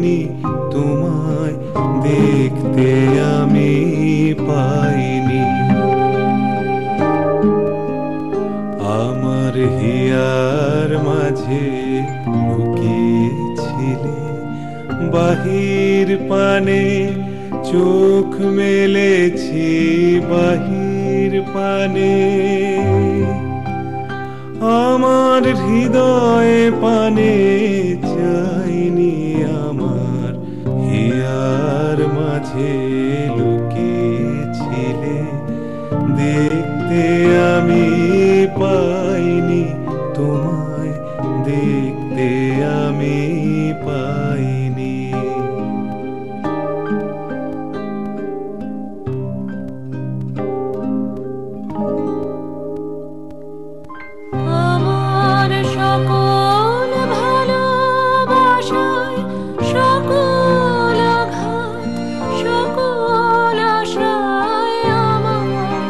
পাইনি তোমায় দেখতে আমি পাইনি। আমার হিয়ার মাঝে লুকিয়েছিলে বাহির পানে, চোখ মেলেছি বাহির পানে। আমার হৃদয়ে পানে চাইনি, আমার হিয়ার মাঝে লুকিয়েছিলে দেখতে আমি পাইনি তোমায় দেখতে আমি পাইনি। আমার সকল ভালোবাসায় সকল আঘাত সকল আশায়, আমার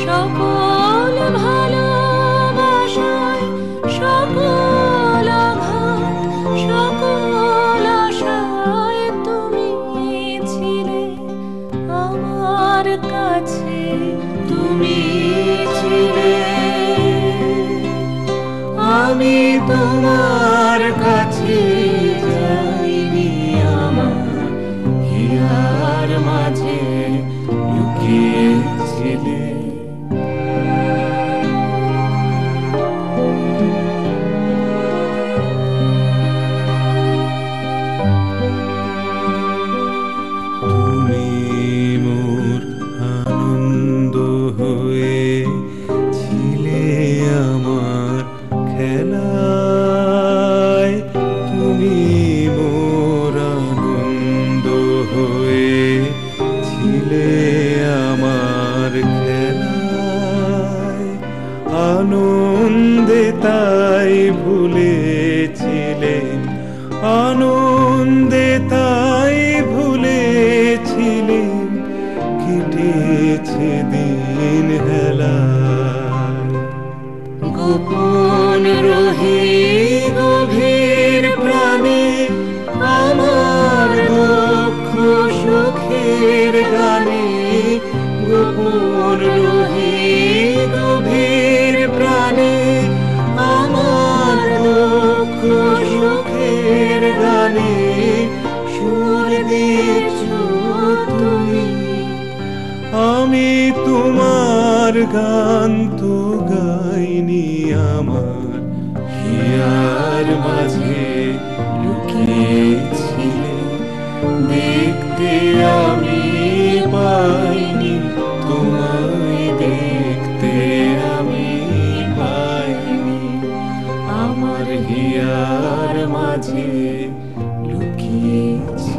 সকল ভালোবাসায় সকল আঘাত সকল আশায় তুমি ছিলে আমার কাছে, তুমি ছিলে। আমি তোমার কাছে যাইনি, আমার হিয়ার মাঝে লুকিয়েছিলে। তুমি মোর আনন্দ হয়ে ছিলে আমার খেলায়, তুমি মোর আনন্দ হয়ে ছিলে আমার খেলায়। আনন্দে তাই ভুলেছিলে, আনন্দে তাই ভুলেছিলে কেটেছে দিন হেলায়। গোপন রহি গভীর প্রাণে আমার দুঃখ সুখের গানে, গোপন রহি গভীর প্রাণে আমার দুঃখ সুখের গানে সুর দিয়েছ তুমি। আমি তোমার গান তো গাইনি, আমার হিয়ার মাঝে লুকিয়েছিলে দেখতে আমি পাইনি তোমায় দেখতে আমি পাইনি। আমার হিয়ার মাঝে লুকিয়েছিলে।